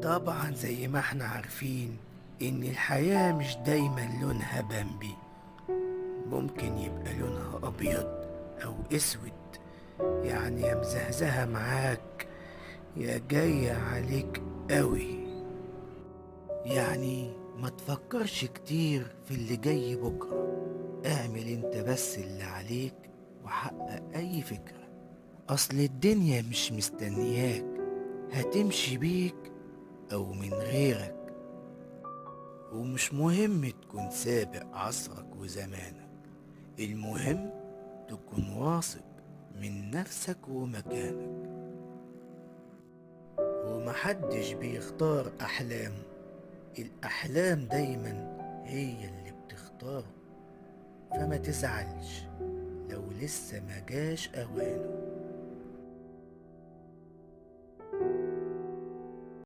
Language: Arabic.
طبعا زي ما احنا عارفين ان الحياة مش دايما لونها بامبي، ممكن يبقى لونها ابيض او اسود. يعني يا مزهزهة معاك يا جاية عليك قوي. يعني ما تفكرش كتير في اللي جاي بكرة، اعمل انت بس اللي عليك وحقق اي فكرة. اصل الدنيا مش مستنياك، هتمشي بيك او من غيرك. ومش مهم تكون سابق عصرك وزمانك، المهم تكون واثق من نفسك ومكانك. ومحدش بيختار أحلامه، الأحلام دايما هي اللي بتختاره. فما تزعلش لو لسه ما جاش أوانه.